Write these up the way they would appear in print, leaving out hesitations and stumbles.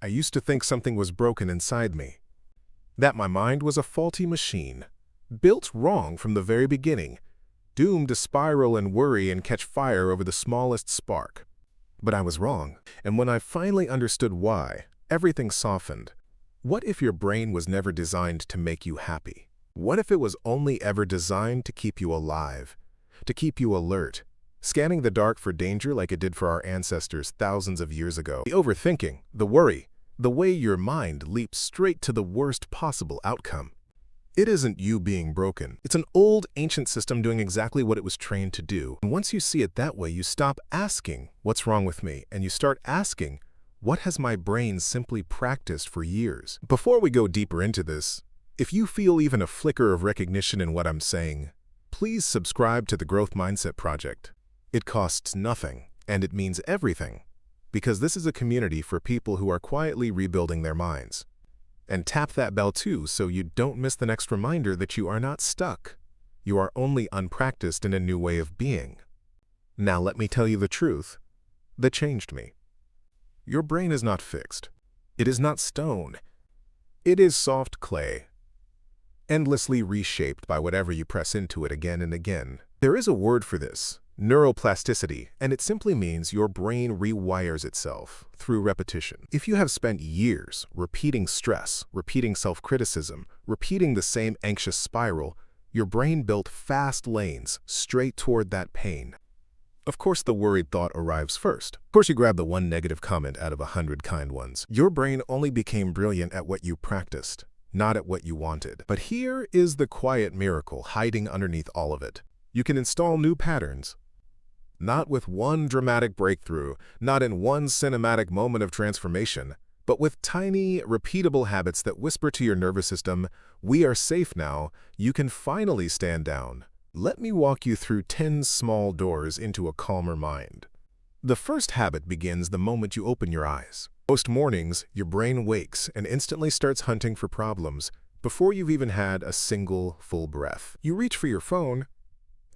I used to think something was broken inside me, that my mind was a faulty machine, built wrong from the very beginning, doomed to spiral and worry and catch fire over the smallest spark. But I was wrong, and when I finally understood why, everything softened. What if your brain was never designed to make you happy? What if it was only ever designed to keep you alive, to keep you alert, scanning the dark for danger like it did for our ancestors thousands of years ago? The overthinking, the worry, the way your mind leaps straight to the worst possible outcome. It isn't you being broken. It's an old, ancient system doing exactly what it was trained to do. And once you see it that way, you stop asking, "What's wrong with me?" and you start asking, "What has my brain simply practiced for years?" Before we go deeper into this, if you feel even a flicker of recognition in what I'm saying, please subscribe to the Growth Mindset Project. It costs nothing, and it means everything, because this is a community for people who are quietly rebuilding their minds. And tap that bell too so you don't miss the next reminder that you are not stuck. You are only unpracticed in a new way of being. Now let me tell you the truth that changed me. Your brain is not fixed. It is not stone. It is soft clay, endlessly reshaped by whatever you press into it again and again. There is a word for this, neuroplasticity, and it simply means your brain rewires itself through repetition. If you have spent years repeating stress, repeating self-criticism, repeating the same anxious spiral, your brain built fast lanes straight toward that pain. Of course, the worried thought arrives first. Of course, you grab the one negative comment out of 100 kind ones. Your brain only became brilliant at what you practiced, not at what you wanted. But here is the quiet miracle hiding underneath all of it. You can install new patterns. Not with one dramatic breakthrough, not in one cinematic moment of transformation, but with tiny, repeatable habits that whisper to your nervous system, "We are safe now, you can finally stand down." Let me walk you through 10 small doors into a calmer mind. The first habit begins the moment you open your eyes. Most mornings, your brain wakes and instantly starts hunting for problems before you've even had a single full breath. You reach for your phone,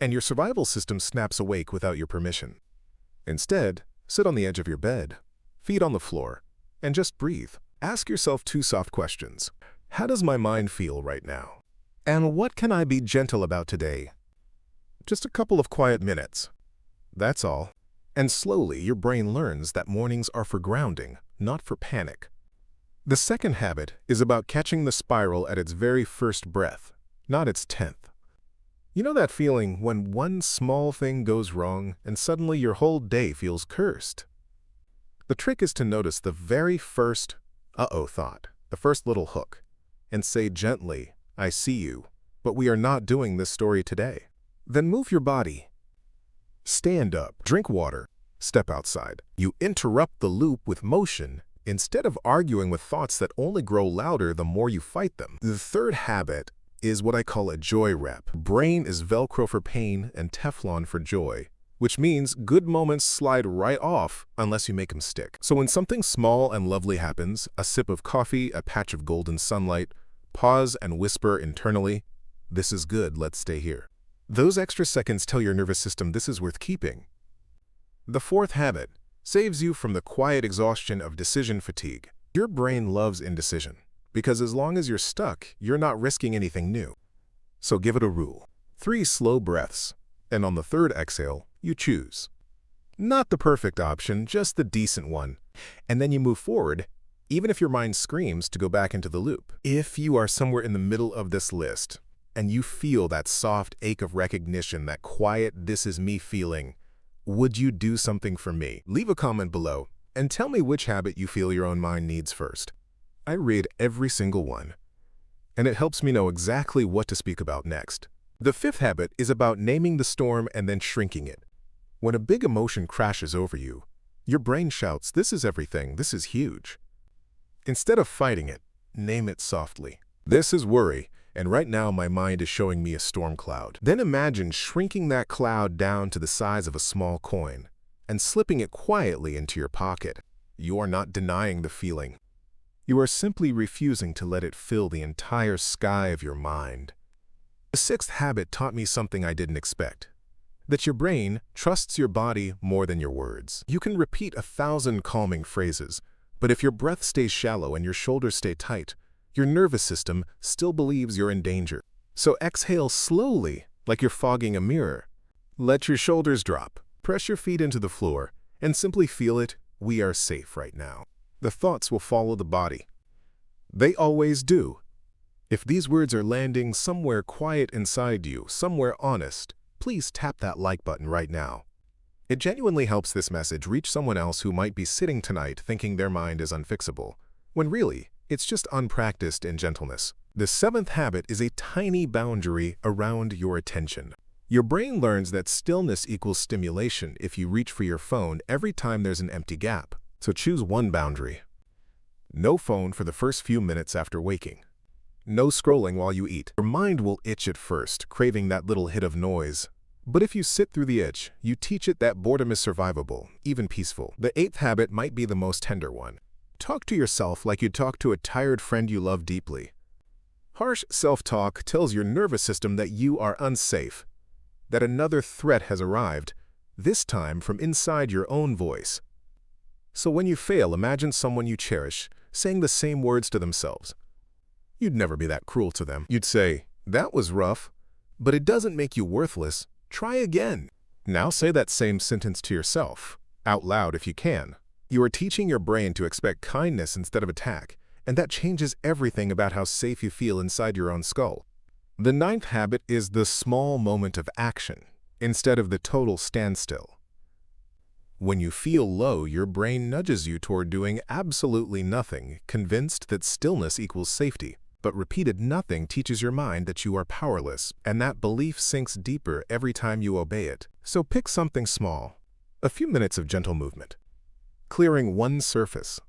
and your survival system snaps awake without your permission. Instead, sit on the edge of your bed, feet on the floor, and just breathe. Ask yourself 2 soft questions. How does my mind feel right now? And what can I be gentle about today? Just a couple of quiet minutes. That's all. And slowly, your brain learns that mornings are for grounding, not for panic. The second habit is about catching the spiral at its very first breath, not its 10th. You know that feeling when one small thing goes wrong and suddenly your whole day feels cursed? The trick is to notice the very first uh-oh thought, the first little hook, and say gently, "I see you, but we are not doing this story today." Then move your body. Stand up, drink water, step outside. You interrupt the loop with motion instead of arguing with thoughts that only grow louder the more you fight them. The third habit is what I call a joy rep. Brain is Velcro for pain and Teflon for joy, which means good moments slide right off unless you make them stick. So when something small and lovely happens, a sip of coffee, a patch of golden sunlight, pause and whisper internally, "This is good, let's stay here." Those extra seconds tell your nervous system this is worth keeping. The fourth habit saves you from the quiet exhaustion of decision fatigue. Your brain loves indecision, because as long as you're stuck, you're not risking anything new. So give it a rule. 3 slow breaths, and on the 3rd exhale, you choose. Not the perfect option, just the decent one. And then you move forward, even if your mind screams to go back into the loop. If you are somewhere in the middle of this list, and you feel that soft ache of recognition, that quiet "this is me" feeling, would you do something for me? Leave a comment below, and tell me which habit you feel your own mind needs first. I read every single one, and it helps me know exactly what to speak about next. The 5th habit is about naming the storm and then shrinking it. When a big emotion crashes over you, your brain shouts, "This is everything, this is huge." Instead of fighting it, name it softly. "This is worry, and right now my mind is showing me a storm cloud." Then imagine shrinking that cloud down to the size of a small coin and slipping it quietly into your pocket. You are not denying the feeling. You are simply refusing to let it fill the entire sky of your mind. The 6th habit taught me something I didn't expect. That your brain trusts your body more than your words. You can repeat 1,000 calming phrases, But if your breath stays shallow and your shoulders stay tight, your nervous system still believes you're in danger. So exhale slowly, like you're fogging a mirror. Let your shoulders drop, press your feet into the floor, and simply feel it. We are safe right now. The thoughts will follow the body. They always do. If these words are landing somewhere quiet inside you, somewhere honest, please tap that like button right now. It genuinely helps this message reach someone else who might be sitting tonight thinking their mind is unfixable, when really, it's just unpracticed in gentleness. The seventh habit is a tiny boundary around your attention. Your brain learns that stillness equals stimulation if you reach for your phone every time there's an empty gap. So choose one boundary. No phone for the first few minutes after waking. No scrolling while you eat. Your mind will itch at first, craving that little hit of noise. But if you sit through the itch, you teach it that boredom is survivable, even peaceful. The eighth habit might be the most tender one. Talk to yourself like you'd talk to a tired friend you love deeply. Harsh self-talk tells your nervous system that you are unsafe, that another threat has arrived, this time from inside your own voice. So when you fail, imagine someone you cherish saying the same words to themselves. You'd never be that cruel to them. You'd say, "That was rough, but it doesn't make you worthless. Try again." Now say that same sentence to yourself, out loud if you can. You are teaching your brain to expect kindness instead of attack, and that changes everything about how safe you feel inside your own skull. The ninth habit is the small moment of action, instead of the total standstill. When you feel low, your brain nudges you toward doing absolutely nothing, convinced that stillness equals safety. But repeated nothing teaches your mind that you are powerless, and that belief sinks deeper every time you obey it. So pick something small. A few minutes of gentle movement. Clearing one surface.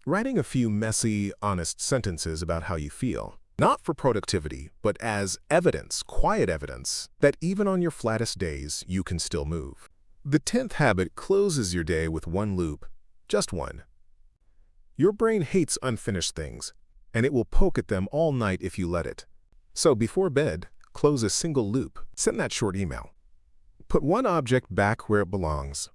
Writing a few messy, honest sentences about how you feel. Not for productivity, but as evidence, quiet evidence, that even on your flattest days, you can still move. The 10th habit closes your day with one loop, just one. Your brain hates unfinished things, and it will poke at them all night if you let it. So before bed, close a single loop. Send that short email. Put one object back where it belongs.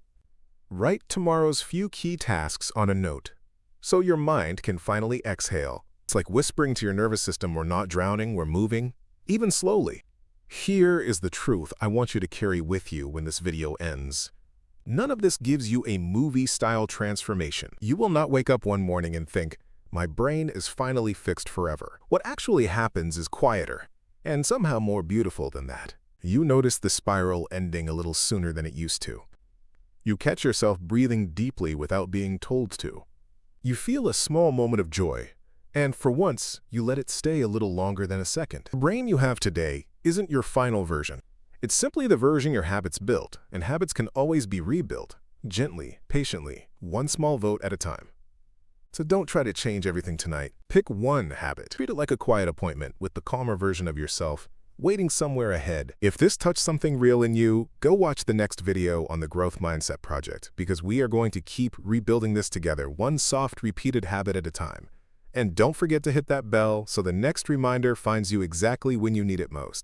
Write tomorrow's few key tasks on a note, so your mind can finally exhale. It's like whispering to your nervous system, we're not drowning, we're moving, even slowly. Here is the truth I want you to carry with you when this video ends. None of this gives you a movie-style transformation. You will not wake up one morning and think, my brain is finally fixed forever. What actually happens is quieter, and somehow more beautiful than that. You notice the spiral ending a little sooner than it used to. You catch yourself breathing deeply without being told to. You feel a small moment of joy, and for once, you let it stay a little longer than a second. The brain you have today isn't your final version. It's simply the version your habits built, and habits can always be rebuilt, gently, patiently, one small vote at a time. So don't try to change everything tonight. Pick one habit. Treat it like a quiet appointment with the calmer version of yourself, waiting somewhere ahead. If this touched something real in you, go watch the next video on the Growth Mindset Project, because we are going to keep rebuilding this together, one soft, repeated habit at a time. And don't forget to hit that bell so the next reminder finds you exactly when you need it most.